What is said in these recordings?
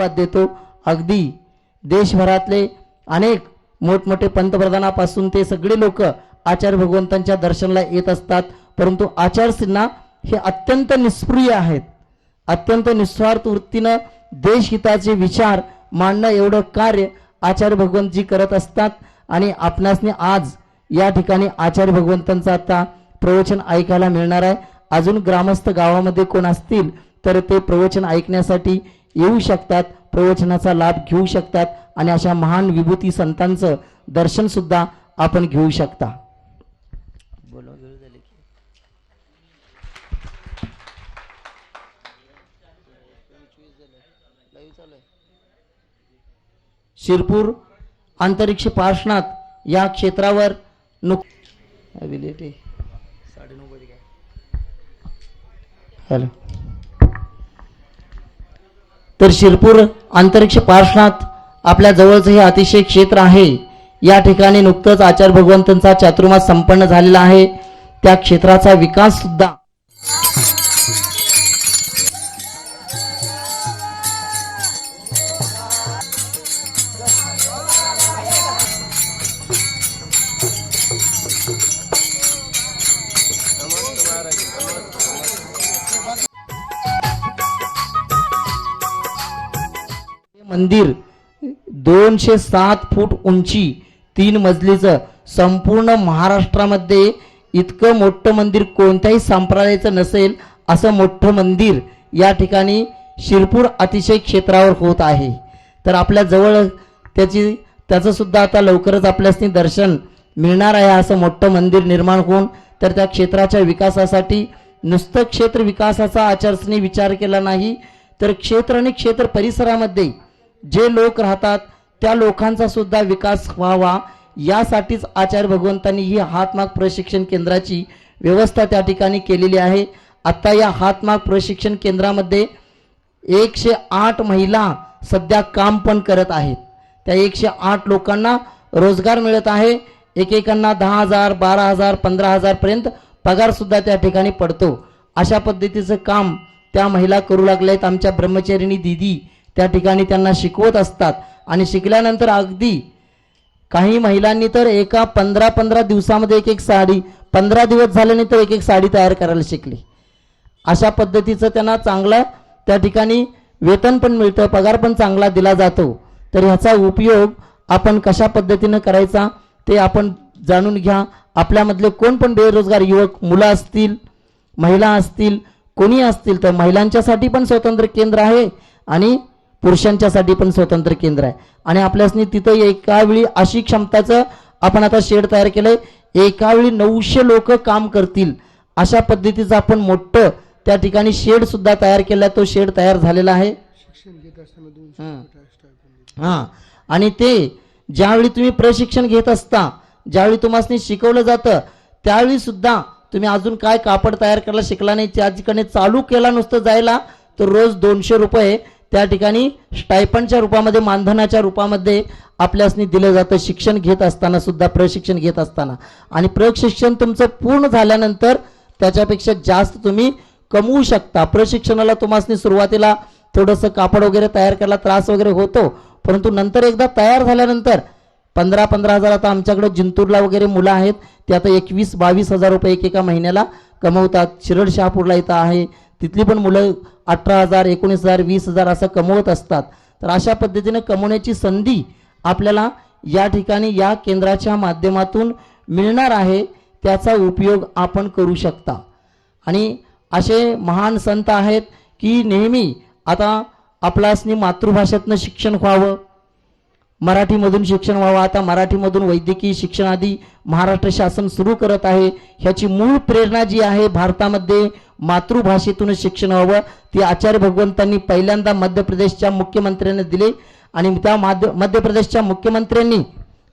धन्यवाद देतो। अगदी देशभरातले अनेक मोठमोठे पंतप्रधानापासून ते सगळे लोक आचार्य भगवंतांच्या दर्शनाला येत असतात, परंतु आचार्यश्रींना हे अत्यंत निष्क्रिय आहेत, अत्यंत निस्वार्थ वृत्तीनं देशहिताचे विचार मांडणं एवढं कार्य आचार्य भगवंतजी करत असतात। आणि आपणासने आज या ठिकाणी आचार्य भगवंतांचं आता प्रवचन ऐकायला मिळणार आहे। अजून ग्रामस्थ गावामध्ये कोण असतील तर ते प्रवचन ऐकण्यासाठी येऊ शकतात, प्रवचनाचा लाभ घेऊ शकतात आणि अशा महान विभूती संतांचं दर्शन सुद्धा आपण घेऊ शकता। शिरपूर अंतरिक्ष पार्श्वनाथ या क्षेत्रावर हॅलो तर शिरपूर अंतरिक्ष पार्श्वनाथ आपल्या जवळचं हे अतिशय क्षेत्र आहे। या ठिकाणी नुकतंच आचार्य भगवंतांचा चातुर्मास संपन्न झालेला आहे। त्या क्षेत्राचा विकास सुद्धा मंदिर 207 फूट उंची 3 मजलीचं संपूर्ण महाराष्ट्रामध्ये इतकं मोठं मंदिर कोणत्याही संप्रदायाचं नसेल असं मोठं मंदिर या ठिकाणी शिरपूर अतिशय क्षेत्रावर होत आहे। तर आपल्या जवळ त्याचं सुद्धा आता लवकरच आपल्यासनी दर्शन मिळणार आहे। असं मोठं मंदिर निर्माण होऊन तर त्या क्षेत्राच्या विकासासाठी नुसतं क्षेत्र विकासाचा आचार्यांनी विचार केला नाही, तर क्षेत्र आणि क्षेत्र परिसरामध्ये जे लोक राहतात त्या लोकांचा सुद्धा विकास व्हावा यासाठीच आचार्य भगवंतांनी ही हातमाग प्रशिक्षण केंद्राची व्यवस्था त्या ठिकाणी केलेली आहे। आता या हातमाग प्रशिक्षण केंद्रामध्ये 108 महिला सध्या काम पण करत आहेत। त्या 108 लोकांना रोजगार मिळत आहे। एकेकांना 10,000 12,000 15,000 पर्यंत पगार सुद्धा त्या ठिकाणी पडतो। अशा पद्धतीचं काम त्या महिला करू लागलेत। आमच्या ब्रह्मचारिणी दीदी त्या ठिकाणी त्यांना शिकवत असतात आणि शिकल्यानंतर अगदी काही महिलांनी तर एका 15 दिवसामध्ये एक साडी, 15 दिवस झाल्यानंतर एक साडी तयार करायला शिकली। अशा पद्धतीचं त्यांना चांगलं त्या ठिकाणी वेतन पण मिळतं, पगार पण चांगला दिला जातो। तर ह्याचा उपयोग आपण कशा पद्धतीने करायचा ते आपण जाणून घ्या। आपल्यामधले कोण पण बेरोजगार युवक मुलं असतील, महिला असतील, कोणी असतील तर महिलांच्यासाठी पण स्वतंत्र केंद्र आहे आणि पुरुषांच्यासाठी पण स्वतंत्र केंद्र आहे। आणि आपल्यासनी तिथं एका वेळी अशी क्षमताचं आपण आता शेड तयार केलंय, एका वेळी 900 लोक काम करतील अशा पद्धतीचं आपण मोठं त्या ठिकाणी शेड सुद्धा तयार केला। तो शेड तयार झालेला आहे। आणि ते ज्यावेळी तुम्ही प्रशिक्षण घेत असता, ज्यावेळी तुम्हाला शिकवलं जातं त्यावेळी सुद्धा तुम्ही अजून काय कापड तयार करायला शिकला नाही, त्या ठिकाणी चालू केला नुसतं जायला तर रोज 200 रुपये त्या ठिकाणी स्टायपंडच्या रूपामध्ये, मानधनाच्या रूपामध्ये आपल्यासनी दिलं जातं शिक्षण घेत असताना सुद्धा, प्रशिक्षण घेत असताना। आणि प्रशिक्षण तुमचं पूर्ण झाल्यानंतर त्याच्यापेक्षा जास्त तुम्ही कमवू शकता। प्रशिक्षणाला तुम्हाला सुरुवातीला थोडंसं कापड वगैरे तयार करायला त्रास वगैरे होतो, परंतु नंतर एकदा तयार झाल्यानंतर 15-15 हजार, आता आमच्याकडे जिंतूरला वगैरे मुलं आहेत ते आता 21-22 हजार रुपये एका महिन्याला कमवतात। शिरड शहापूरला इथं आहे, तिथली पण मुलं 18,000 19,000 20,000 असं कमवत असतात। तर अशा पद्धतीने कमवण्याची संधी आपल्याला या ठिकाणी या केंद्राच्या माध्यमातून मिळणार आहे, त्याचा उपयोग आपण करू शकता। आणि असे महान संत आहेत की नेहमी आता आपल्यासनी मातृभाषेतनं शिक्षण व्हावं, मराठीमधून शिक्षण व्हावं। आता मराठीमधून वैद्यकीय शिक्षण आधी महाराष्ट्र शासन सुरू करत आहे। ह्याची मूळ प्रेरणा जी आहे भारतामध्ये मातृभाषेतून शिक्षण व्हावं, ती आचार्य भगवंतांनी पहिल्यांदा मध्य प्रदेशच्या मुख्यमंत्र्यांना दिले आणि त्या मध्य प्रदेशच्या मुख्यमंत्र्यांनी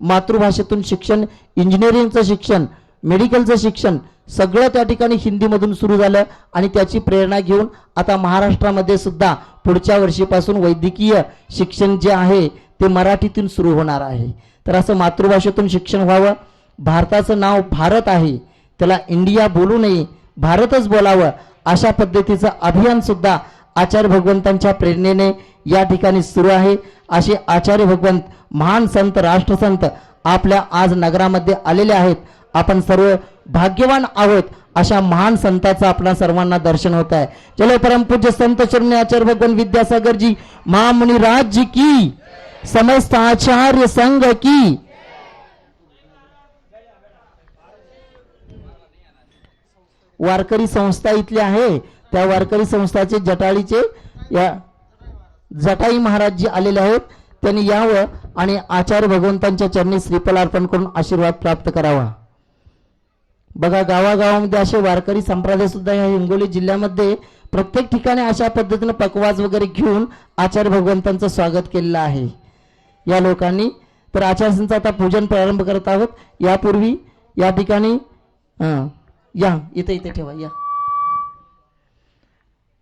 मातृभाषेतून शिक्षण, इंजिनिअरिंगचं शिक्षण, मेडिकलचं शिक्षण सगळं त्या ठिकाणी हिंदीमधून सुरू झालं। आणि त्याची प्रेरणा घेऊन आता महाराष्ट्रामध्ये सुद्धा पुढच्या वर्षीपासून वैद्यकीय शिक्षण जे आहे ते मराठीतून सुरू होणार आहे। तर असं मातृभाषेतून शिक्षण व्हावं। भारताचं नाव भारत आहे, त्याला इंडिया बोलू नये, भारतच बोलावं, अशा पद्धतीचं अभियान सुद्धा आचार्य भगवंतांच्या प्रेरणेने या ठिकाणी सुरू आहे. असे आचार्य भगवंत महान संत राष्ट्रसंत आपल्या आज नगरामध्ये आलेले आहेत. आपण सर्व भाग्यवान आहोत. अशा महान संताचं आपल्या सर्वांना दर्शन होत आहे. चलो परमपूज्य संत चरणी आचार्य भगवान विद्यासागर जी महामुनि राज जी की, समस्त आचार्य संघ की. वारकरी संस्था इथली आहे. त्या वारकरी संस्थाचे जटाळीचे या जटाई महाराज जी आलेले आहेत. त्यांनी यावं आणि आचार्य भगवंतांच्या चरणी श्रीफल अर्पण करून आशीर्वाद प्राप्त करावा. बघा गावागावामध्ये असे वारकरी संप्रदाय सुद्धा या हिंगोली जिल्ह्यामध्ये प्रत्येक ठिकाणी अशा पद्धतीने पकवाज वगैरे घेऊन आचार्य भगवंतांचं स्वागत केलेलं आहे या लोकांनी. तर आचार्यांचं आता पूजन प्रारंभ करत आहोत. यापूर्वी या ठिकाणी या इथे ठेवा या.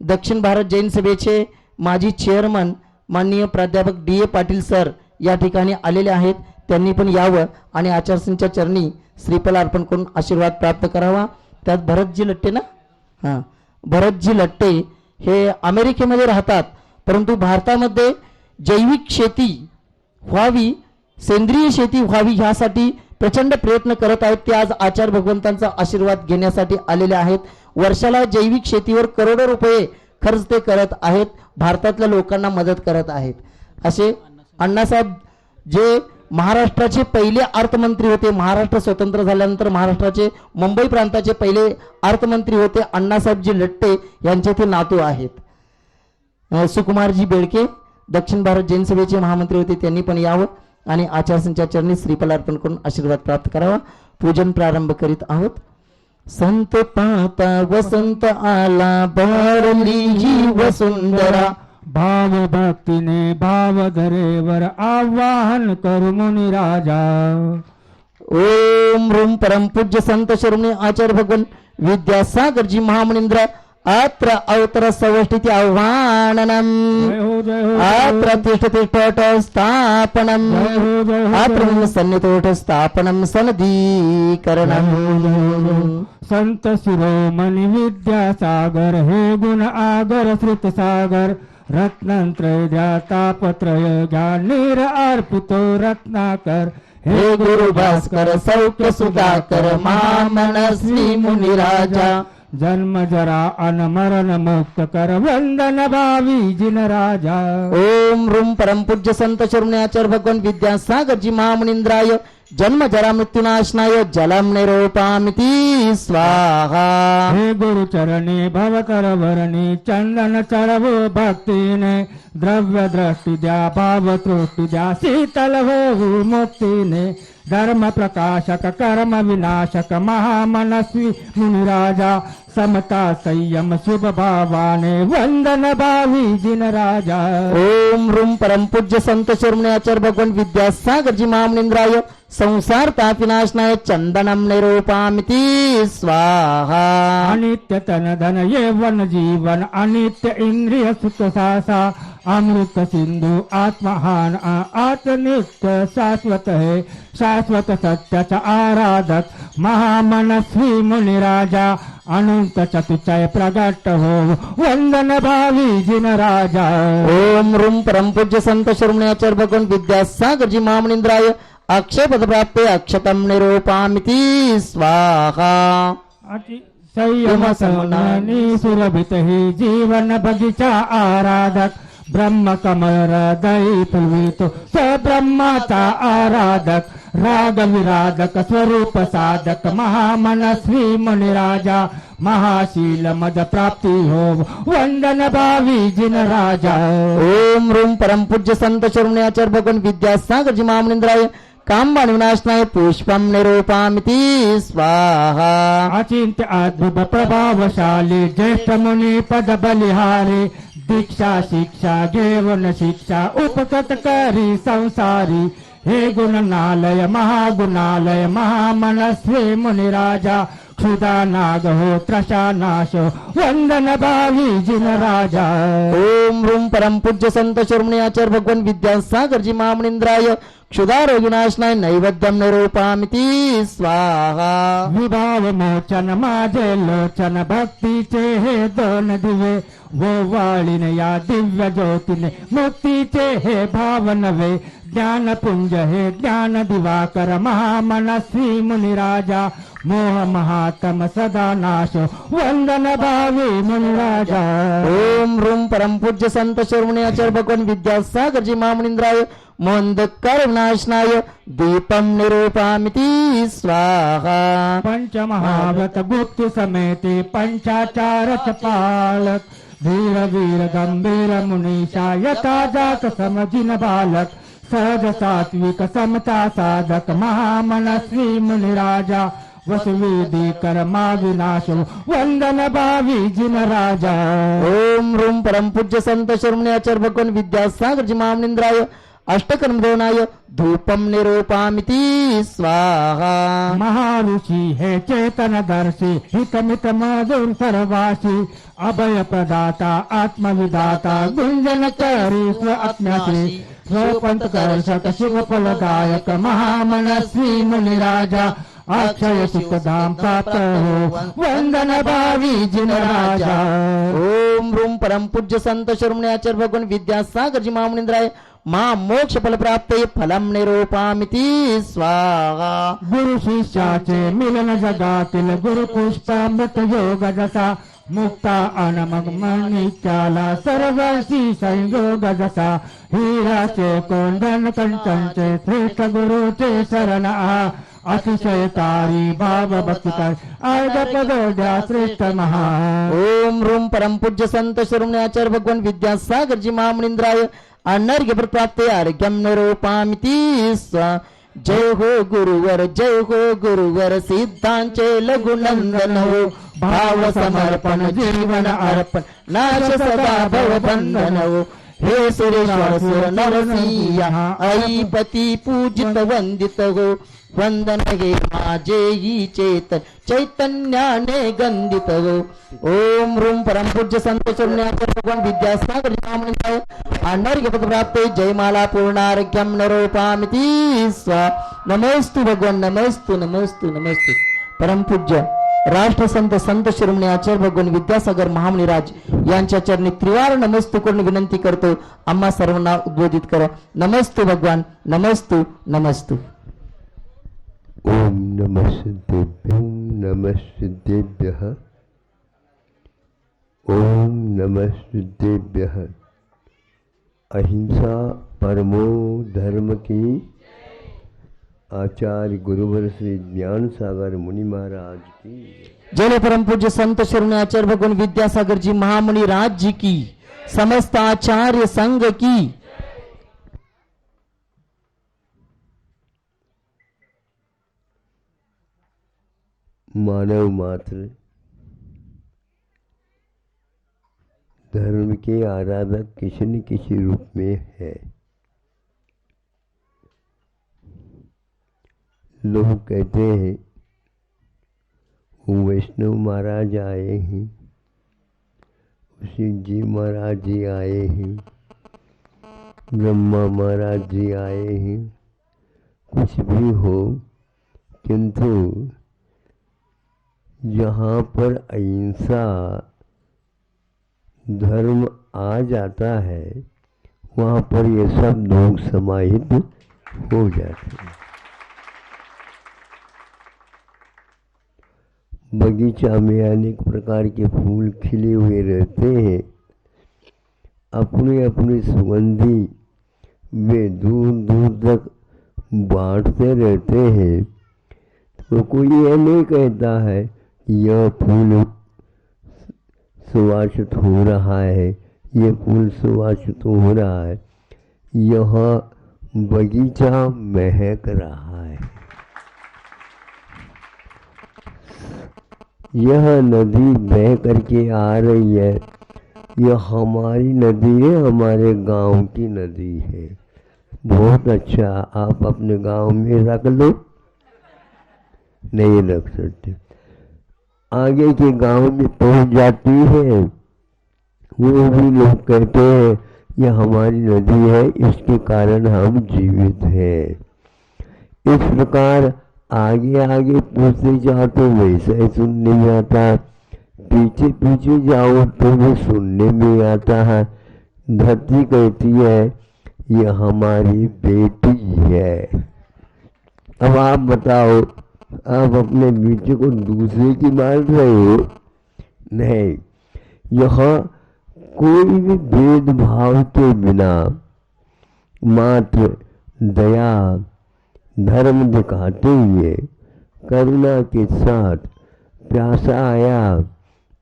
दक्षिण भारत जैन सभेचे माजी चेअरमन माननीय प्राध्यापक डी ए पाटील सर या ठिकाणी आलेले आहेत. त्यांनी पण यावं आणि आचार्यांच्या चरणी श्रीफल अर्पण करून आशीर्वाद प्राप्त करावा. त्यात भरतजी लट्टे ना, हां भरतजी लट्टे हे अमेरिकेमध्ये राहतात, परंतु भारतामध्ये जैविक शेती व्हावी, सेंद्रिय शेती व्हावी ह्यासाठी प्रचंड प्रयत्न करत आहेत. ते आज आचार्य भगवंतांचा आशीर्वाद घेण्यासाठी आलेले आहेत. वर्षाला जैविक शेतीवर करोडो रुपये खर्च ते करत आहेत. भारतातल्या लोकांना मदत करत आहेत. असे अण्णासाहेब जे महाराष्ट्राचे पहिले अर्थमंत्री होते, महाराष्ट्र स्वतंत्र झाल्यानंतर महाराष्ट्राचे मुंबई प्रांताचे पहिले अर्थमंत्री होते अण्णासाहेबजी लट्टे यांचे ते नातू आहेत. सुकुमारजी बेडके दक्षिण भारत जैन सभेचे महामंत्री होते. त्यांनी पण यावं आणि आचार्यांच्या चरणी श्रीफल अर्पण करून आशीर्वाद प्राप्त करावा. पूजन प्रारंभ करीत आहोत. संत पाहता वसंत आला, भरली ही वसुंधरा, भाव भक्तीने भाव धरेवर आवाहन करू मुनी राजा. ओम रूम परम पूज्य संत शिरोमणी आचार्य भगवान विद्यासागर जी महामुनींद्र अत्र अवतर सवष्टिति आह्वाननम, अत्र तिष्ठतिष्ठोट स्थापनम, अत्र सन्नितोट स्थापनम सनदीकरणम. संत शिरोमणी विद्यासागर हे गुण आगर श्रुत सागर, रत्नत्रय द्याता पत्रय ज्ञानीर अर्पितो रत्नाकर. हे गुरु भास्कर सौख्य सुधाकर महामनस्वी मुनिराजा, जन्म जरा अनमरण मुक्त कर वंदन भावी जिन राजा. ओम रूम परम पूज्य संत शिरोमणी आचार्य भगवान विद्यासागर जी महामुनींद्राय जन्म जरा मृत्युनाशनाय जलम निरूपामिति स्वाहा. हे गुरु चरणी भवकर वरणी चंदन चरवो भक्तीने, द्रव्य दृष्टि द्या भाव तृष्टि द्या शीतल हो मुक्तीने. धर्म प्रकाशक कर्म विनाशक महामनस्वी मुनिराजा, समता संयम शुभ भावाने वंदन भावी जिन राजा. ओम रूम परम पूज्य संत शिरोमणी आचार्य भगवान विद्यासागर जी महामुनींद्राय संसार तापिनाशनाय चंदनम निरूपामिति स्वाहा. अनित्य तन धन यौवन जीवन अनित्य इंद्रिय सुख सासा, अमृत सिंधु आत्महान आत्मनित्य शाश्वत है, शाश्वत सत्याचा आराधक महामनस्वी मुनिराजा. अनंत चतुचय प्रगट हो वंदन भावी जिन राजा. ओम रूम परम पूज्य संत शिरोमणी आचार्य भगवान विद्यासागर जी महामुनींद्राय अक्षय पद प्राप्ते अक्षतम निरूपामिति स्वाहा. संयम सौनानी सुरभित ही जीवन बगीचा आराधक, ब्रह्म कमल हृदय फुलवितो स ब्रह्माचा आराधक. राग विराधक स्वरूप साधक महामनस्वी मुनिराजा, महाशील मद प्राप्ती हो वंदन भावी जिन राजा. ओम रूम परम पूज्य संत शिरोमणी आचार्य भगवान विद्यासागर जी महामुनींद्राय कामबाण विनाशनाय पुष्पम निरूपामिति स्वाहा. अचिंत्य अद्भुत प्रभावशाली ज्येष्ठ मुनी पद बलिहारी, दीक्षा शिक्षा घेवन शिक्षा उपकत करी संसारी. हे गुणनालय महागुणालय महामनस्वी मुनिराजा, क्षुधा नाग हो त्रशा नाशो वंदन भावी जिन राजा. ओम रूम परम पूज्य संत शिरोमणी आचार्य भगवान विद्यासागर जी महामुनींद्राय क्षुधारोगिनाशनाय नैवेद्यं निरूपामिति स्वाहा. विभाव मोचन माझे लोचन भक्तीचे हे दोन दिवे वो वाळीने या दिव्य ज्योतीने मुक्तीचे हे भाव नवे ज्ञान पुंज हे ज्ञान दिवाकर महामनस्वी मुनिराजा मोह महातम सदा नाशो वंदन भावी मुनिराजा. ओम रूम परम पूज्य संत शिरोमणी आचार्य भगवान विद्यासागरजी महामुनींद्राय मोंदकर विनाशनाय दीपम निरूपामिति स्वाहा. पंचमहाव्रत गुप्त समेते पंचाचार पालक धीर वीर गंभीर मुनीषा यथा जात समजिन बालक सहज सात्विक समता साधक महामनस्वी मुनिराजा वसुविधि कर्मा विनाशो वंदन भावी जिन राजा. ओम रूम परम पूज्य संत शिरोमणी आचार्य भगवान विद्यासागरजी महामुनींद्राय अष्टकर्मदोनाय धूपम निरूपामिति स्वाहा. महाऋषि हे चेतन दर्शी हितमित मधुर सर्वासी अभय प्रदाता आत्मविदाता गुंजन करी स्व आत्म्यासी स्वपंत कर्षक शिव फलदायक महामनस्वी मुनिराजा अक्षय सुखधाम प्राप्त हो वंदन भावी जिन राजा. ओम रूम परम पूज्य संत शिरोमणी आचार्य भगवान विद्यासागरजी महामुनींद्राय मा मोक्ष फल प्राप्त फलम निरूपामिति स्वाहा. गुरु शिष्याचे मिलन जगातील गुरु पुष्पामृत योग जसा मुक्ता अनमग मणिच्याला सर्वशी संयोग जसा हिराचे कोंडन कंचनचे श्रेष्ठ गुरुचे शरण आ अतिशय तारी भाव भक्ती द्या श्रेष्ठ महा. ओम रूम परम पूज्य संत शिरोमणी आचार्य भगवान विद्यासागरजी महामुनींद्राय अनर्घ्य प्राप्त अर्घ्यम निरूपामिति स्वा. जय हो गुरुवर सिद्धांचे लघुनंदन हो भाव समर्पण जीवन अर्पण नाश सदा भव बंधन हो. हे सुरेश्वर सुर नरसिंह ऐपती पूजित वंदित हो वंदन हे माझे ही चेतन चैतन्याने गंदित हो. ओम रूम परम पूज्य संत शिरोमणी आचार्य भगवान विद्यासागर महामुनींद्राय अनर्घ्य पद प्राप्त जयमाला पूर्णार्घ्यम निरूपामिति स्वा. नमोस्तु भगवान नमोस्तु नमोस्तु नमोस्तु. परम पूज्य राष्ट्रसंत संत शिरोमणी आचार्य भगवान विद्यासागर महामुनिराज यांच्या चरणी त्रिवार नमस्तु करून विनंती करतो. आम्हा सर्वांना उद्बोधित करा. नमस्तु भगवान नमस्तु नमस्तु. ओम नमः सिद्धेभ्यः ओम नमः सिद्धेभ्यः. अहिंसा परमो धर्म की आचार्य गुरुवर श्री ज्ञान सागर मुनि महाराज की जय. परम पूज्य संत शिरोमणी आचार्य भगवान विद्यासागर जी महामुनि राज जी की समस्त आचार्य संघ की. मानव मात्र धर्म के आराधक किसी न किसी रूप में है. लोग कहते हैं वैष्णव महाराज आए हैं, शिव जी महाराज जी आए हैं, ब्रह्मा महाराज जी आए हैं. कुछ भी हो, किंतु जहाँ पर अहिंसा धर्म आ जाता है वहाँ पर ये सब लोग समाहित हो जाते हैं. बगीचा में अनेक प्रकार के फूल खिले हुए रहते हैं, अपने अपने सुगंधी वे दूर दूर तक बांटते रहते हैं. तो कोई यह नहीं कहता है यह फूल सुवासित हो रहा है, यह फूल सुवासित हो रहा है. यह बगीचा महक रहा है. यह नदी बह करके आ रही है, यह हमारी नदी है, हमारे गांव की नदी है. बहुत अच्छा, आप अपने गांव में रख लो, नहीं रख सकते. आगे के गांव में पहुंच जाती है, वो भी लोग कहते हैं यह हमारी नदी है, इसके कारण हम जीवित हैं। इस प्रकार आगे आगे पूछते जाओ तो वैसा ही सुनने में आता है, पीछे पीछे जाओ तो वो सुनने में आता है। धरती कहती है ये हमारी बेटी है। अब आप बताओ, आप अपने बेटे को दूसरे की मान रहे हो? नहीं, यहाँ कोई भी भेदभाव के बिना मात्र दया धर्म दिखाते हुए करुणा के साथ प्यासा आया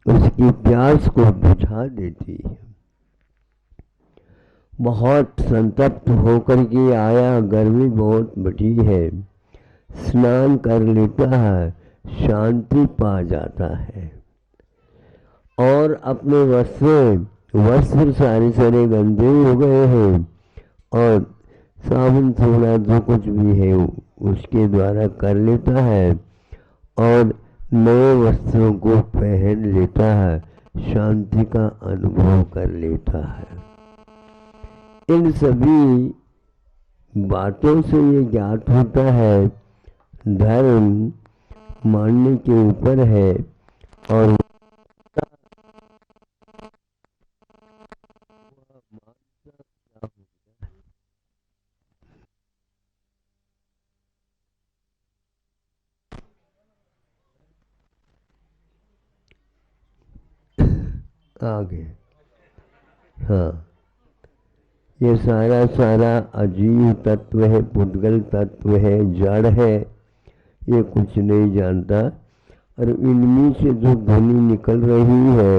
उसकी प्यास को बुझा देती है। बहुत संतप्त होकर के आया, गर्मी बहुत बड़ी है, स्नान कर लेता है, शांति पा जाता है और अपने वस्त्र सारे सारे गंदे हो गए हैं और साबुन थोड़ा जो कुछ भी है उसके द्वारा कर लेता है और नए वस्त्रों को पहन लेता है, शांति का अनुभव कर लेता है। इन सभी बातों से ये ज्ञात होता है धर्म मानने के ऊपर है और आगे हाँ, ये सारा सारा अजीव तत्व है, पुद्गल तत्व है, जड़ है, ये कुछ नहीं जानता और इनमें से जो ध्वनि निकल रही है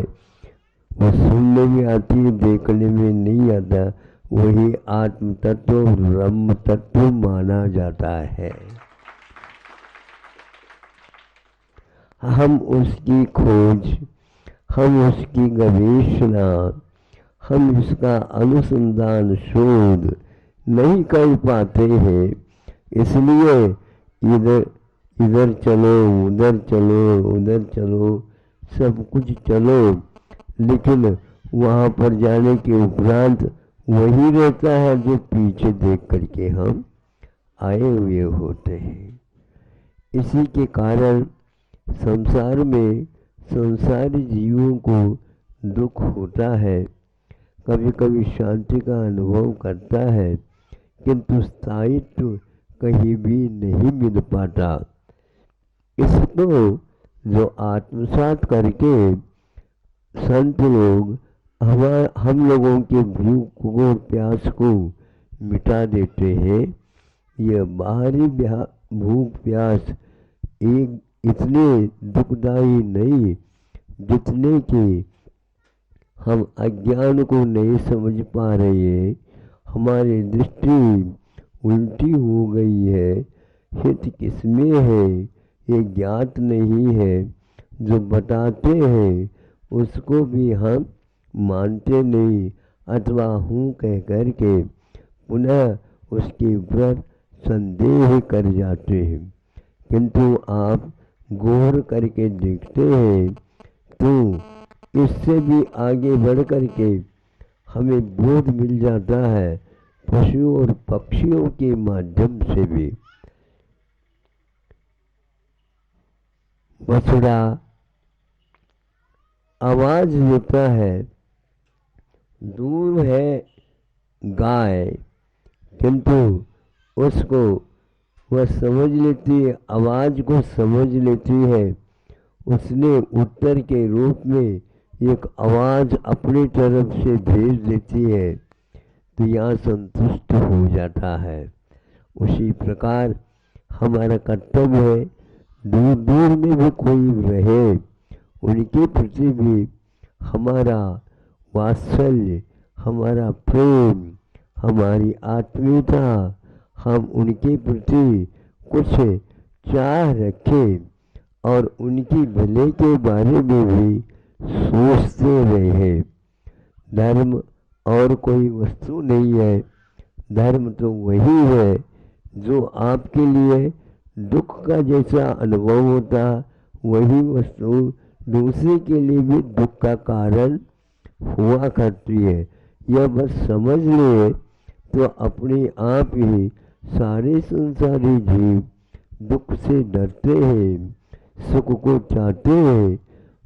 वो सुनने में आती है, देखने में नहीं आता, वही आत्म तत्व ब्रह्म तत्व माना जाता है। हम उसकी खोज, हम उसकी गवेषणा, हम इसका अनुसंधान शोध नहीं कर पाते हैं, इसलिए इधर इधर चलो उधर चलो उधर चलो सब कुछ चलो, लेकिन वहाँ पर जाने के उपरांत वही रहता है जो पीछे देख करके हम आए हुए होते हैं। इसी के कारण संसार में संसारी जीवों को दुख होता है, कभी कभी शांति का अनुभव करता है, किंतु स्थायित्व कहीं भी नहीं मिल पाता। इसको जो आत्मसात करके संत लोग हम लोगों के भूख को प्यास को मिटा देते हैं। यह बाहरी भूख प्यास एक इतने दुखदायी नहीं जितने कि हम अज्ञान को नहीं समझ पा रहे हैं, हमारी दृष्टि उल्टी हो गई है, हित किसमें है ये ज्ञात नहीं है, जो बताते हैं उसको भी हम मानते नहीं अथवा हूँ कह करके पुनः उसके ऊपर संदेह कर जाते हैं। किंतु आप गौर करके देखते हैं तो इससे भी आगे बढ़ करके हमें बोध मिल जाता है पशु और पक्षियों के माध्यम से भी। बछड़ा आवाज देता है, दूर है गाय, किंतु उसको वह समझ लेती है, आवाज को समझ लेती है, उसने उत्तर के रूप में एक आवाज अपनी तरफ से भेज देती है तो यहाँ संतुष्ट हो जाता है। उसी प्रकार हमारा कर्तव्य है दूर दूर में भी कोई रहे उनके प्रति भी हमारा वात्सल्य, हमारा प्रेम, हमारी आत्मीयता, हम उनके प्रति कुछ चाह रखें और उनकी भले के बारे में भी सोचते रहे। धर्म और कोई वस्तु नहीं है, धर्म तो वही है जो आपके लिए दुख का जैसा अनुभव होता, वही वस्तु दूसरे के लिए भी दुख का कारण हुआ करती है। यह बस समझ ले तो अपने आप ही सारे संसारी जीव दुख से डरते हैं, सुख को चाहते हैं,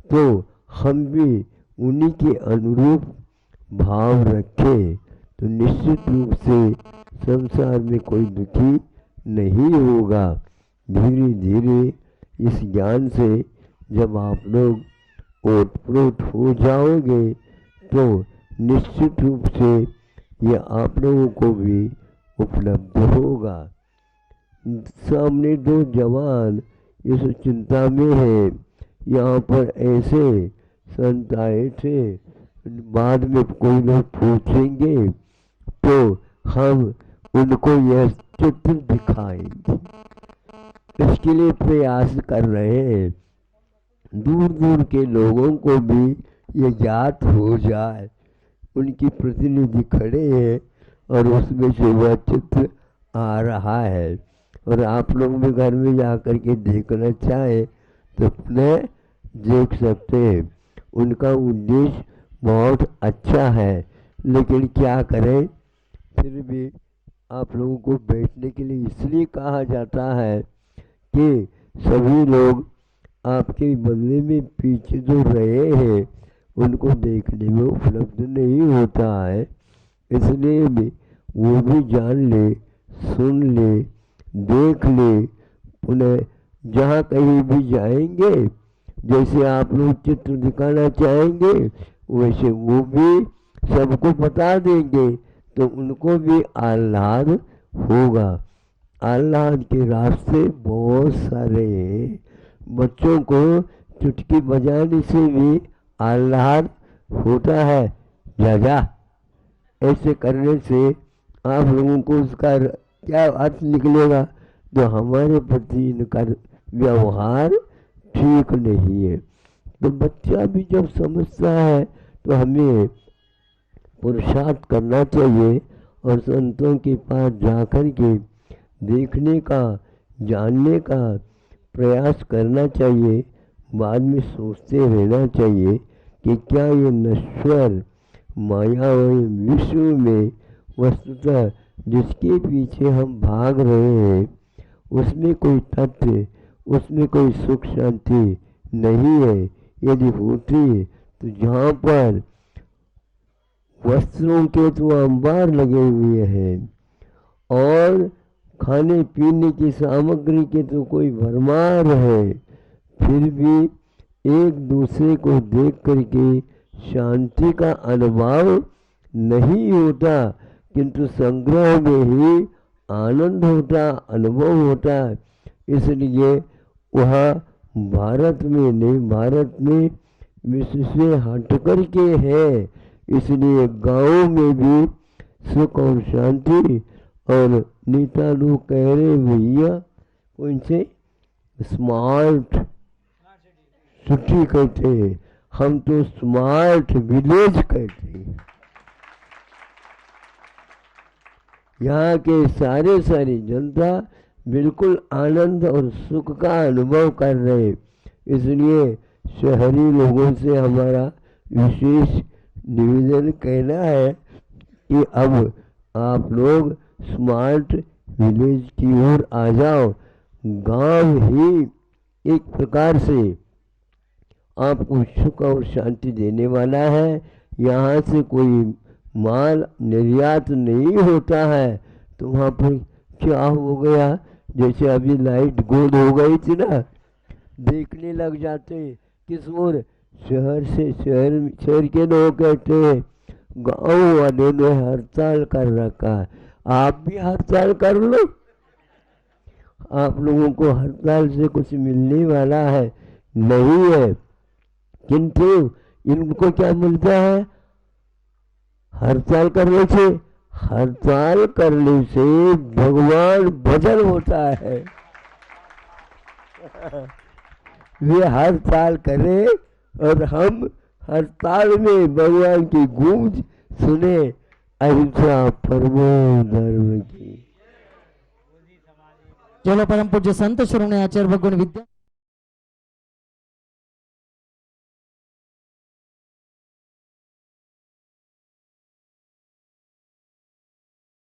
तो हम भी उन्हीं के अनुरूप भाव रखें तो निश्चित रूप से संसार में कोई दुखी नहीं होगा। धीरे धीरे इस ज्ञान से जब आप लोग ओतप्रोत हो जाओगे तो निश्चित रूप से यह आप लोगों को भी उपलब्ध होगा। सामने दो जवान इस चिंता में है, यहाँ पर ऐसे संत आए थे, बाद में कोई लोग पूछेंगे तो हम उनको यह चित्र दिखाएंगे। इसके लिए प्रयास कर रहे हैं, दूर दूर के लोगों को भी ये ज्ञात हो जाए। उनकी प्रतिनिधि खड़े हैं और उसमें से वह चित्र आ रहा है, और आप लोग भी घर में जाकर के देखना चाहे तो पुनः देख सकते हैं। उनका उद्देश्य बहुत अच्छा है, लेकिन क्या करें, फिर भी आप लोगों को बैठने के लिए इसलिए कहा जाता है कि सभी लोग आपके बदले में पीछे जो रहे हैं उनको देखने में उपलब्ध नहीं होता है, इसलिए भी वो भी जान ले, सुन ले, देख ले। पुनः जहाँ कहीं भी जाएंगे, जैसे आप लोग चित्र दिखाना चाहेंगे वैसे वो भी सबको बता देंगे, तो उनको भी आह्लाद होगा। आह्लाद के रास्ते बहुत सारे हैं, बच्चों को चुटकी बजाने से भी आह्लाद होता है। जा ऐसे करने से आप लोगों को उसका क्या अर्थ निकलेगा, तो हमारे प्रति इनका व्यवहार ठीक नहीं है। तो बच्चा भी जब समझता है तो हमें पुरुषार्थ करना चाहिए और संतों के पास जाकर के देखने का, जानने का प्रयास करना चाहिए। बाद में सोचते रहना चाहिए कि क्या ये नश्वर मायामय विश्व में वस्तुतः जिसके पीछे हम भाग रहे हैं उसमें कोई तथ्य, उसमें कोई सुख शांति नहीं है। यदि होती तो जहाँ पर वस्त्रों के तो अंबार लगे हुए हैं और खाने पीने की सामग्री के तो कोई भरमार है, फिर भी एक दूसरे को देख करके शांति का अनुभव नहीं होता, किंतु संग्रह में ही आनंद होता, अनुभव होता। इसलिए वह भारत में नहीं, भारत में विश्व से हट कर के है, इसलिए गाँव में भी सुख और शांति। और नेता लोग कह रहे भैया कौन से स्मार्ट सिटी कहते हैं, हम तो स्मार्ट विलेज कहते हैं। यहाँ के सारे जनता बिल्कुल आनंद और सुख का अनुभव कर रहे हैं। इसलिए शहरी लोगों से हमारा विशेष निवेदन कहना है कि अब आप लोग स्मार्ट विलेज की ओर आ जाओ। गांव ही एक प्रकार से आपको सुख और शांति देने वाला है। यहाँ से कोई माल निर्यात नहीं होता है, तो वहाँ पर क्या हो गया, जैसे अभी लाइट गोल हो गई थी ना, देखने लग जाते हैं किस ओर, शहर से शहर के लोग कहते हैं गाँव वाले ने हड़ताल कर रखा है, आप भी हड़ताल कर लो। आप लोगों को हड़ताल से कुछ मिलने वाला है नहीं है, किंतु इनको क्या मिलता है, हड़ताल करने से, हड़ताल करने से भगवान भजन होता है। वे हड़ताल करें और हम हड़ताल में भगवान की गूंज सुने, अहिंसा परमो धर्म की। चलो परम पूज्य संत श्रोणे आचार्य भगवान विद्या